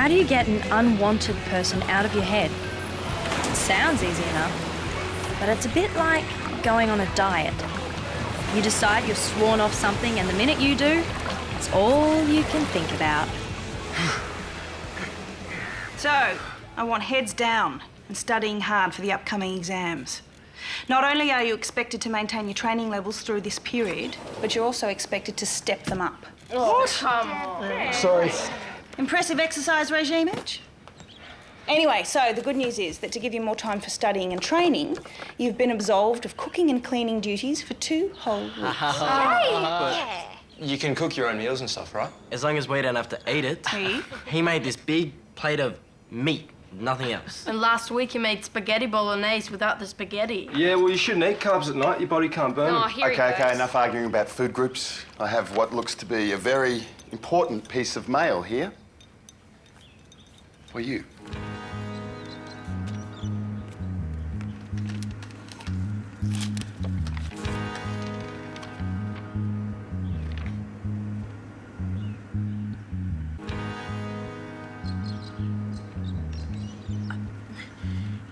How do you get an unwanted person out of your head? It sounds easy enough, but it's a bit like going on a diet. You decide you're sworn off something, and the minute you do, it's all you can think about. So, I want heads down and studying hard for the upcoming exams. Not only are you expected to maintain your training levels through this period, but you're also expected to step them up. Oh, come on. Sorry. Impressive exercise regime, Edge? Anyway, so the good news is that to give you more time for studying and training, you've been absolved of cooking and cleaning duties for 2 whole weeks. You can cook your own meals and stuff, right? As long as we don't have to eat it. Heath? He made this big plate of meat, nothing else. And last week he made spaghetti bolognese without the spaghetti. Yeah, well, you shouldn't eat carbs at night. Your body can't burn them. Okay, enough arguing about food groups. I have what looks to be a very important piece of mail here. For you.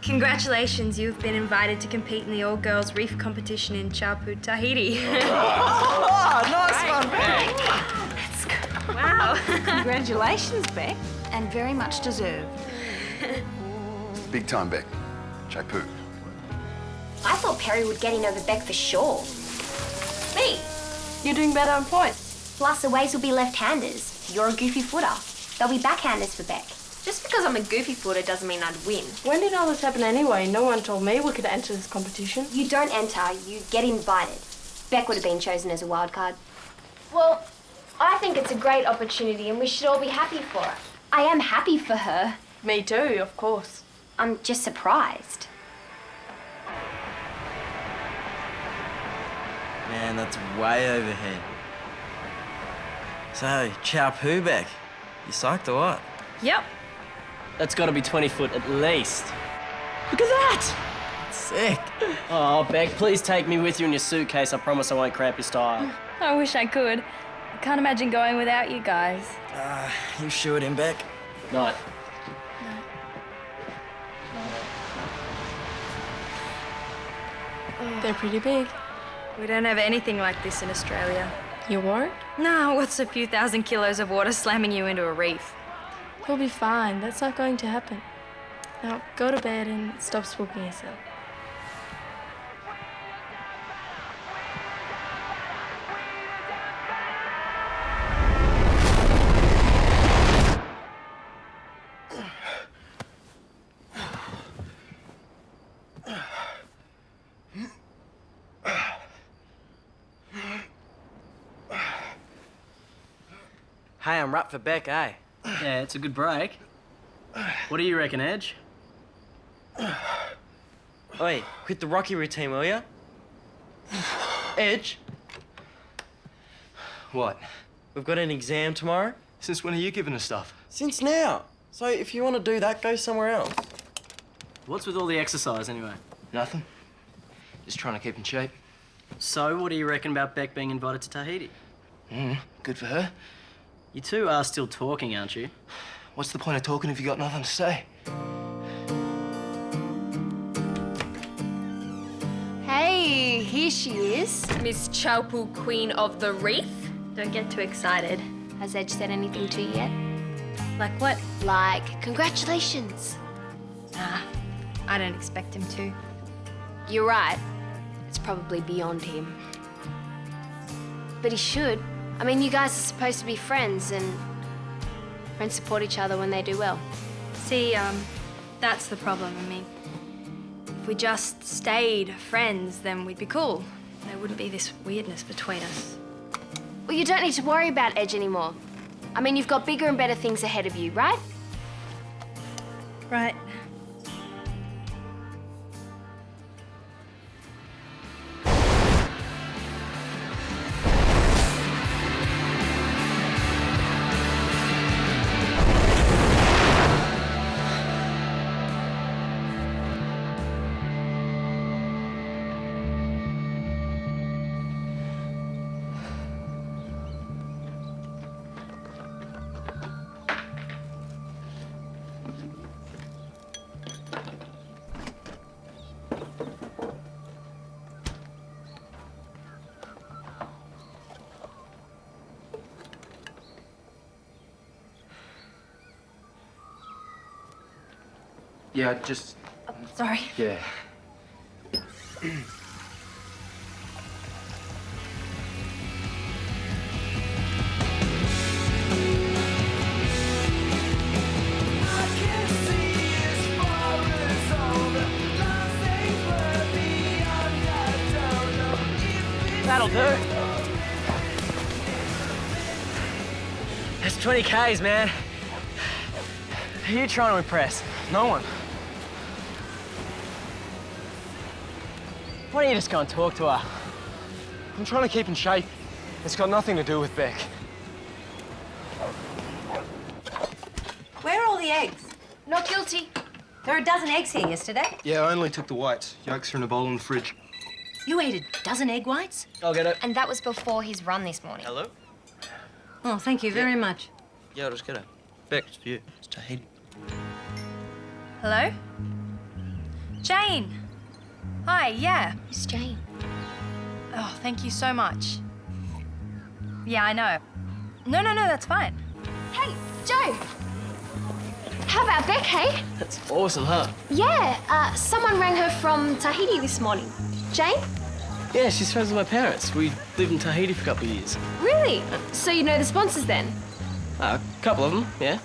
Congratulations, you've been invited to compete in the all-girls reef competition in Chaupu, Tahiti. Oh, nice one, Beck. Wow. Congratulations, Beck. And very much deserved. Big time, Beck. Chaipu. I thought Perri would get in over Beck for sure. Me. You're doing better on points. Plus, the waves will be left-handers. You're a goofy footer. They'll be backhanders for Beck. Just because I'm a goofy footer doesn't mean I'd win. When did all this happen anyway? No one told me we could enter this competition. You don't enter, you get invited. Beck would have been chosen as a wild card. Well, I think it's a great opportunity and we should all be happy for it. I am happy for her. Me too, of course. I'm just surprised. Man, that's way overhead. So, Chaupu back. You psyched or what? Yep. That's got to be 20 foot at least. Look at that! Sick. Oh, Beck, please take me with you in your suitcase. I promise I won't cramp your style. I wish I could. I can't imagine going without you guys. You should him back. Night. They're pretty big. We don't have anything like this in Australia. You won't? No, what's a few thousand kilos of water slamming you into a reef? You'll be fine. That's not going to happen. Now, go to bed and stop spooking yourself. Hey, I'm wrapped for Beck, eh? Yeah, it's a good break. What do you reckon, Edge? Oi, quit the Rocky routine, will ya? Edge, What? we've got an exam tomorrow. Since when are you giving us stuff? Since now. So if you want to do that, go somewhere else. What's with all the exercise, anyway? Nothing. Just trying to keep in shape. So, what do you reckon about Beck being invited to Tahiti? Good for her. You two are still talking, aren't you? What's the point of talking if you got nothing to say? Hey, here she is. Miss Chaupu, Queen of the Reef. Don't get too excited. Has Edge said anything to you yet? Like what? Like, congratulations. Nah, I don't expect him to. You're right. It's probably beyond him. But he should. I mean, you guys are supposed to be friends, and friends support each other when they do well. See, that's the problem. I mean, if we just stayed friends, then we'd be cool. There wouldn't be this weirdness between us. Well, you don't need to worry about Edge anymore. I mean, you've got bigger and better things ahead of you, right? Right. Yeah, just... Sorry. Yeah. That'll do. That's 20 Ks, man. Who are you trying to impress? No one. Why don't you just go and talk to her? I'm trying to keep in shape. It's got nothing to do with Beck. Where are all the eggs? Not guilty. There were a dozen eggs here yesterday. Yeah, I only took the whites. Yolks are in a bowl in the fridge. You ate a dozen egg whites? I'll get it. And that was before his run this morning. Hello? Oh, thank you very much. Yeah, I'll just get it. Beck, it's for you. It's Tahyna. Hello? Jane. Hi, yeah. It's Jane. Oh, thank you so much. Yeah, I know. No, that's fine. Hey, Joe. How about Beck, hey? That's awesome, huh? Yeah, someone rang her from Tahiti this morning. Jane? Yeah, she's friends with my parents. We lived in Tahiti for a couple of years. Really? So you know the sponsors then? A couple of them, yeah.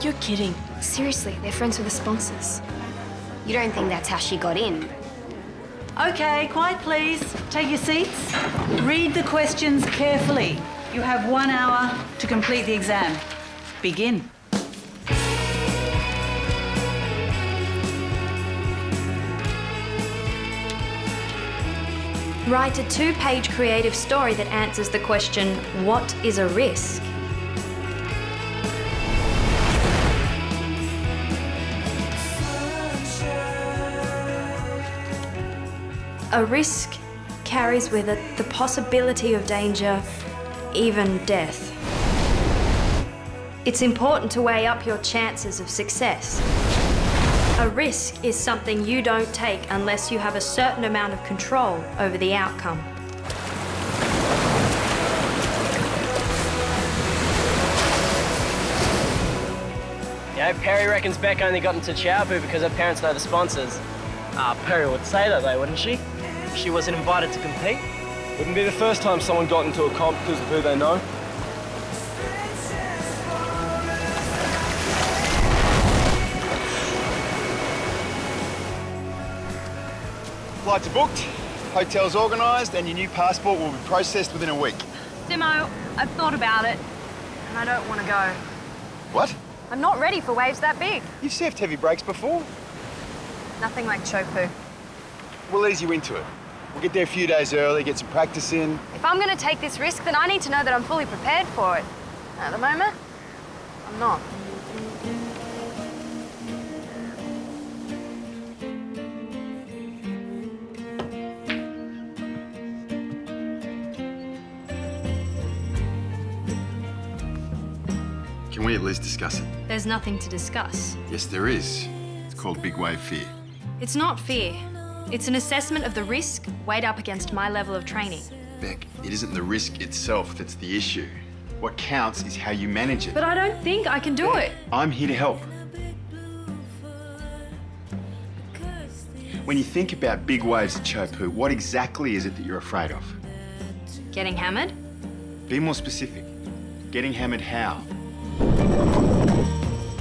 You're kidding. Seriously, they're friends with the sponsors. You don't think that's how she got in? Okay, quiet please. Take your seats. Read the questions carefully. You have 1 hour to complete the exam. Begin. Write a 2-page creative story that answers the question, what is a risk? A risk carries with it the possibility of danger, even death. It's important to weigh up your chances of success. A risk is something you don't take unless you have a certain amount of control over the outcome. You know, Perri reckons Beck only got into Chiapu because her parents know the sponsors. Perri would say that though, wouldn't she? If she wasn't invited to compete. Wouldn't be the first time someone got into a comp because of who they know. Flights are booked, hotels organised, and your new passport will be processed within a week. Simmo, I've thought about it, and I don't want to go. What? I'm not ready for waves that big. You've surfed heavy breaks before. Nothing like Chopu. We'll ease you into it. We'll get there a few days early, get some practice in. If I'm going to take this risk, then I need to know that I'm fully prepared for it. At the moment, I'm not. Can we at least discuss it? There's nothing to discuss. Yes, there is. It's called big wave fear. It's not fear. It's an assessment of the risk weighed up against my level of training. Beck, it isn't the risk itself that's the issue. What counts is how you manage it. But I don't think I can do it. I'm here to help. When you think about big waves at Chopu, what exactly is it that you're afraid of? Getting hammered? Be more specific. Getting hammered how?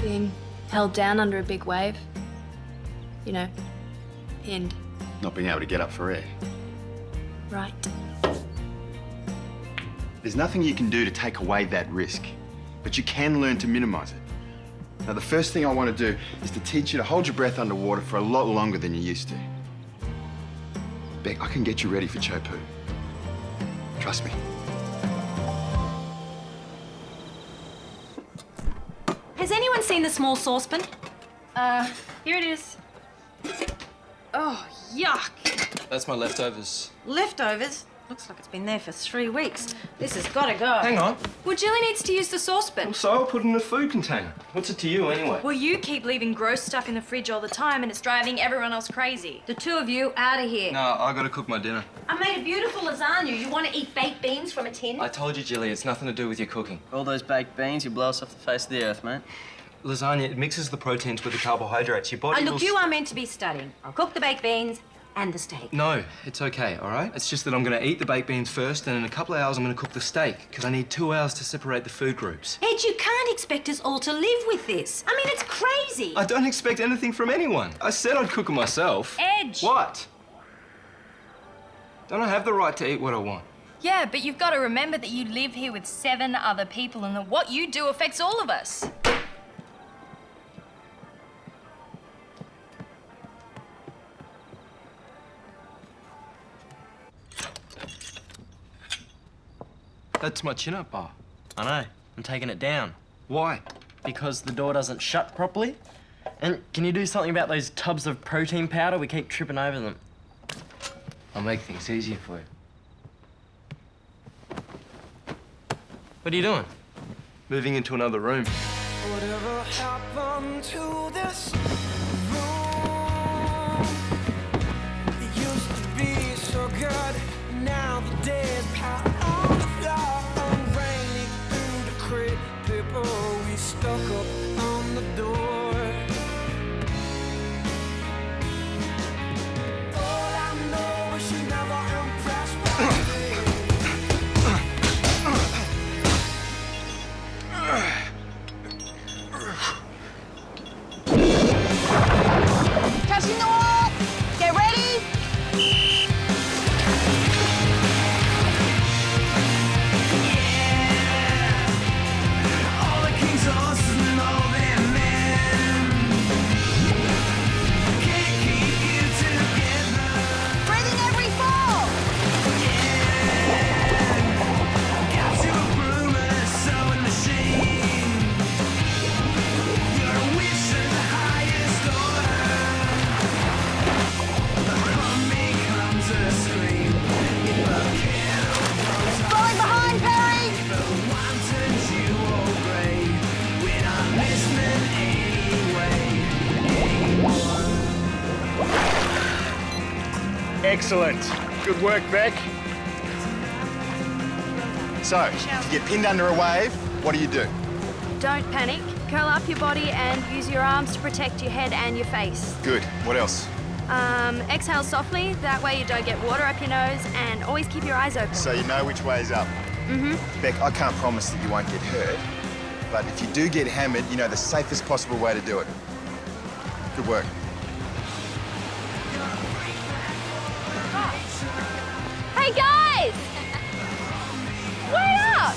Being held down under a big wave. You know, pinned. Not being able to get up for air. Right. There's nothing you can do to take away that risk, but you can learn to minimize it. Now, the first thing I want to do is to teach you to hold your breath underwater for a lot longer than you used to. Beck, I can get you ready for Chopu. Trust me. Has anyone seen the small saucepan? Here it is. Oh, yuck. That's my leftovers. Leftovers? Looks like it's been there for 3 weeks. This has got to go. Hang on. Well, Jilly needs to use the saucepan. So I'll put it in a food container. What's it to you anyway? Well, you keep leaving gross stuff in the fridge all the time and it's driving everyone else crazy. The two of you, out of here. No, I gotta cook my dinner. I made a beautiful lasagna. You want to eat baked beans from a tin? I told you, Jilly, it's nothing to do with your cooking. All those baked beans, you blow us off the face of the earth, mate. lasagna, it mixes the proteins with the carbohydrates. Your body look, you are meant to be studying. I'll cook the baked beans and the steak. No, it's okay, all right? It's just that I'm going to eat the baked beans first, and in a couple of hours I'm going to cook the steak, because I need 2 hours to separate the food groups. Ed, you can't expect us all to live with this. I mean, it's crazy. I don't expect anything from anyone. I said I'd cook it myself. Edge! What? Don't I have the right to eat what I want? Yeah, but you've got to remember that you live here with 7 other people and that what you do affects all of us. That's my chin-up bar. I know. I'm taking it down. Why? Because the door doesn't shut properly. And can you do something about those tubs of protein powder? We keep tripping over them. I'll make things easier for you. What are you doing? Moving into another room. Whatever happened to this room? It used to be so good. Now the days pile on the floor. Raining through the crate paper we stuck up on the door. All I know is she never impressed me. Catching the wall! Get ready! All the king's horses and all their men can't keep you together. Breathing every fall! Got you a broom and a sewing machine. You're a wish of the highest order. But from me comes a scream. If a candle goes Falling behind, Perri! the one turns you all grey. We're not listening anyway. Excellent. Good work, Beck. So, if you get pinned under a wave, what do? Don't panic. Curl up your body and use your arms to protect your head and your face. Good. What else? Exhale softly. That way you don't get water up your nose, and always keep your eyes open. So you know which way's up. Mm-hmm. Beck, I can't promise that you won't get hurt, but if you do get hammered, you know the safest possible way to do it. Good work. Hey guys! Wait up!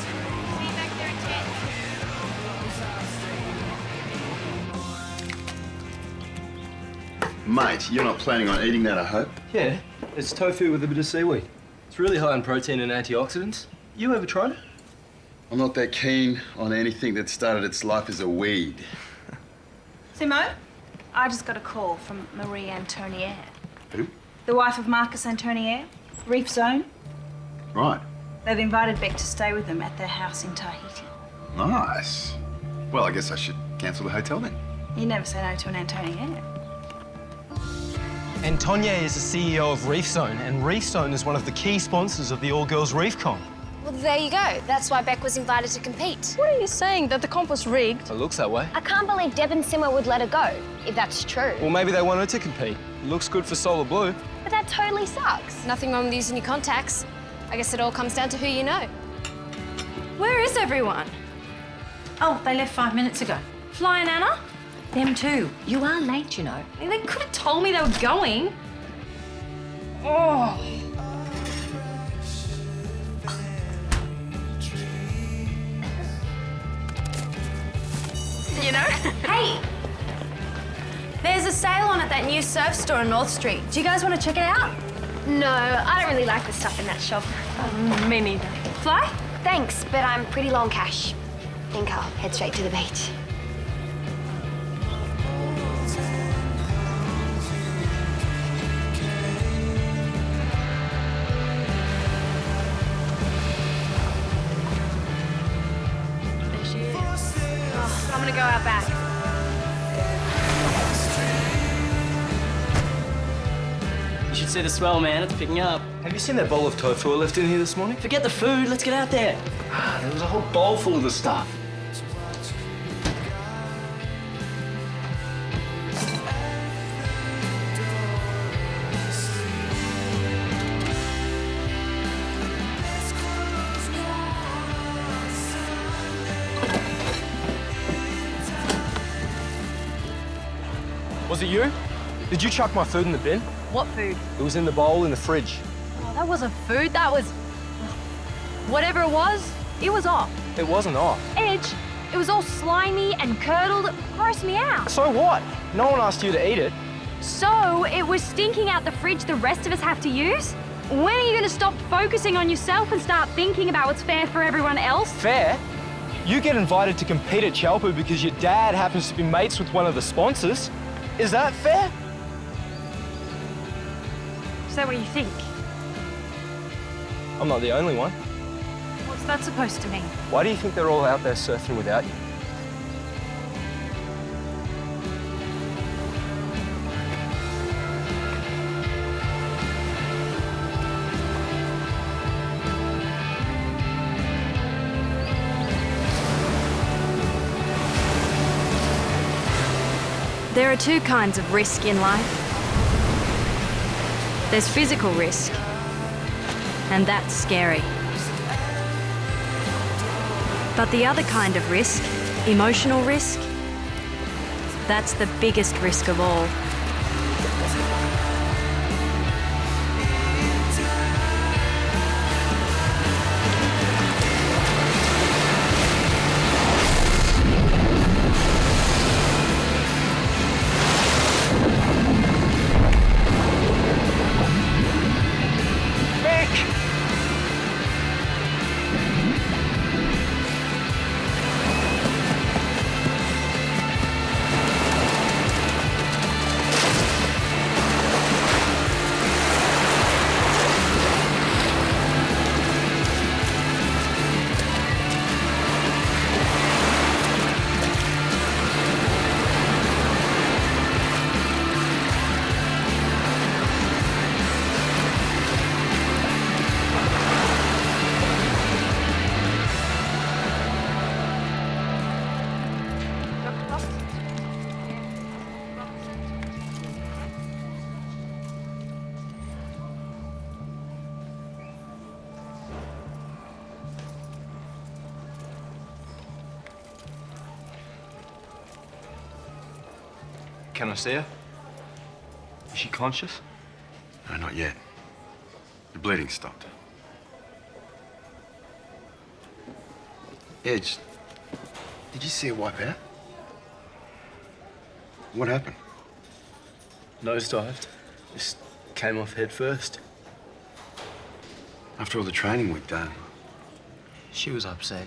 Mate, you're not planning on eating that, I hope? Yeah, it's tofu with a bit of seaweed. It's really high in protein and antioxidants. You ever tried it? I'm not that keen on anything that started its life as a weed. Simmo, I just got a call from Marie Antonier. Who? The wife of Marcus Antonier, Reef Zone. Right. They've invited Beck to stay with them at their house in Tahiti. Nice. Well, I guess I should cancel the hotel then. You never say no to an Antonier. Antonia is the CEO of Reef Zone, and Reef Zone is one of the key sponsors of the All Girls Reef Con. Well, there you go. That's why Beck was invited to compete. What are you saying? That the comp was rigged? It looks that way. I can't believe Deb and Simmo would let her go, if that's true. Well, maybe they want her to compete. It looks good for Solar Blue. But that totally sucks. Nothing wrong with using your contacts. I guess it all comes down to who you know. Where is everyone? Oh, they left 5 minutes ago. Fly and Anna? Them too. You are late, you know. I mean, they could have told me they were going. Oh. You know? Hey! There's a sale on at that new surf store on North Street. Do you guys want to check it out? No, I don't really like the stuff in that shop. Me neither. Fly? Thanks, but I'm pretty low on cash. Think I'll head straight to the beach. There she is. Oh, I'm gonna go out back. You should see the swell, man. It's picking up. Have you seen that bowl of tofu I left in here this morning? Forget the food. Let's get out there. There was a whole bowl full of the stuff. Was it you? Did you chuck my food in the bin? What food? It was in the bowl in the fridge. Oh, that wasn't food, that was... Whatever it was off. It wasn't off. Edge, it was all slimy and curdled. It grossed me out. So what? No one asked you to eat it. So it was stinking out the fridge the rest of us have to use? When are you going to stop focusing on yourself and start thinking about what's fair for everyone else? Fair? You get invited to compete at Chalpu because your dad happens to be mates with one of the sponsors. Is that fair? Is that what you think? I'm not the only one. What's that supposed to mean? Why do you think they're all out there surfing without you? There are two kinds of risk in life. There's physical risk, and that's scary. But the other kind of risk, emotional risk, that's the biggest risk of all. Can I see her? Is she conscious? No, not yet. The bleeding stopped. Edge, did you see her wipe out? What happened? Nosedived. Just came off head first. After all the training we've done. She was upset.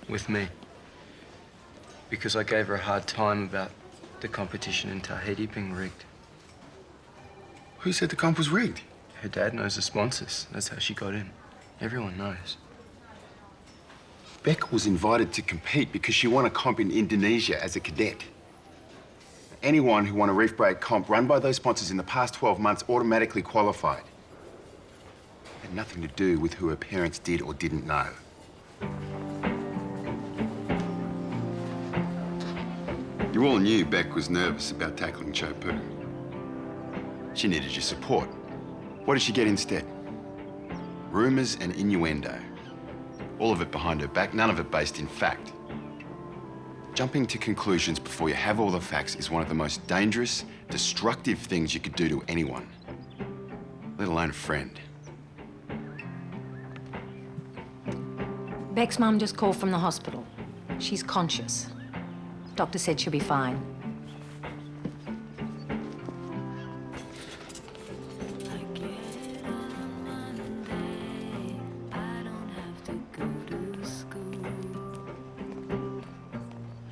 With me. Because I gave her a hard time about the competition in Tahiti being rigged. Who said the comp was rigged? Her dad knows the sponsors. That's how she got in. Everyone knows. Beck was invited to compete because she won a comp in Indonesia as a cadet. Anyone who won a reef break comp run by those sponsors in the past 12 months automatically qualified. It had nothing to do with who her parents did or didn't know. You all knew Beck was nervous about tackling Chopu. She needed your support. What did she get instead? Rumours and innuendo. All of it behind her back, none of it based in fact. Jumping to conclusions before you have all the facts is one of the most dangerous, destructive things you could do to anyone, let alone a friend. Beck's mum just called from the hospital. She's conscious. Doctor said she'll be fine.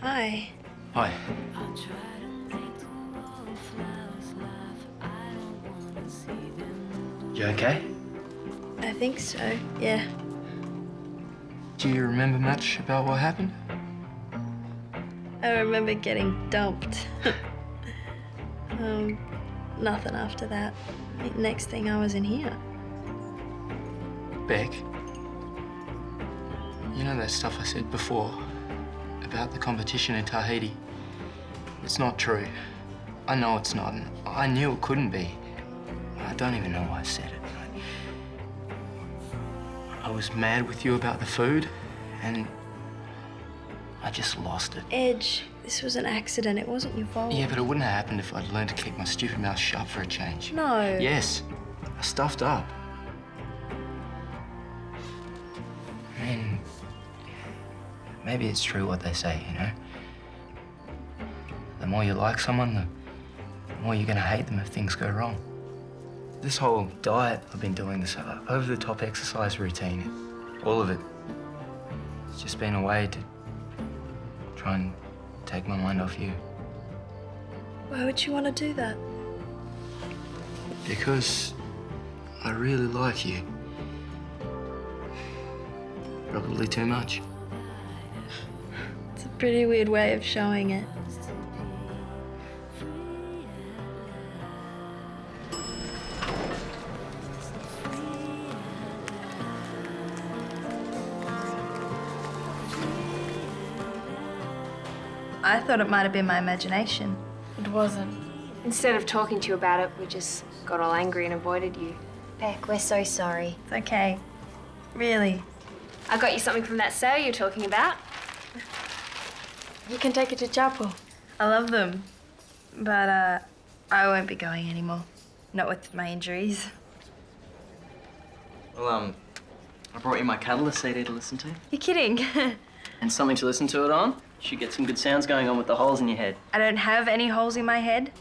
Hi. Hi. You okay? I think so, yeah. Do you remember much about what happened? I remember getting dumped. Nothing after that. Next thing I was in here. Beck, you know that stuff I said before about the competition in Tahiti? It's not true. I know it's not, and I knew it couldn't be. I don't even know why I said it. I was mad with you about the food, and I just lost it. Edge, This was an accident. It wasn't your fault. Yeah, but it wouldn't have happened if I'd learned to keep my stupid mouth shut for a change. No. Yes. I stuffed up. I mean, maybe it's true what they say, you know? The more you like someone, the more you're gonna hate them if things go wrong. This whole diet I've been doing, this over-the-top exercise routine, all of it, it's just been a way to try and take my mind off you. Why would you want to do that? Because I really like you. Probably too much. It's a pretty weird way of showing it. I thought it might have been my imagination. It wasn't. Instead of talking to you about it, we just got all angry and avoided you. Beck, we're so sorry. It's okay. Really. I got you something from that sale you're talking about. You can take it to chapel. I love them. But, I won't be going anymore. Not with my injuries. Well, I brought you my Catalyst CD to listen to. You're kidding. And something to listen to it on. Should get some good sounds going on with the holes in your head. I don't have any holes in my head.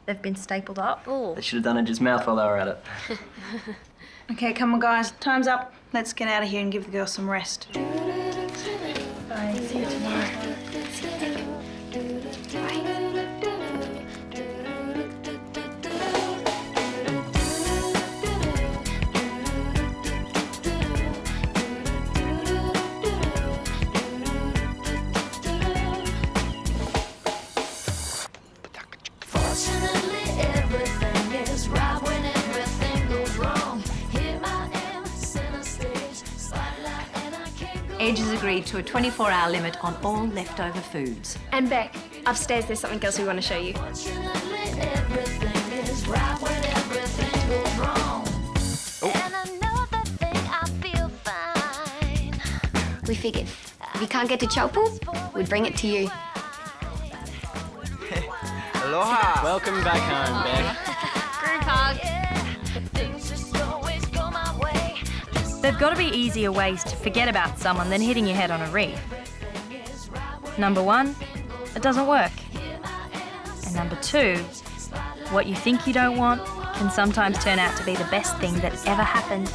They've been stapled up. They should have done it just mouth while they were at it. Okay, come on, guys. Time's up. Let's get out of here and give the girls some rest. Bye. See you tomorrow. Edge has agreed to a 24-hour limit on all leftover foods. And Beck, upstairs there's something else we want to show you. We figured if you can't get to Chapel, we'd bring it to you. Aloha! Welcome back home, Beck. Group hug. There've got to be easier ways to forget about someone than hitting your head on a reef. Number one, it doesn't work. And number two, what you think you don't want can sometimes turn out to be the best thing that ever happened.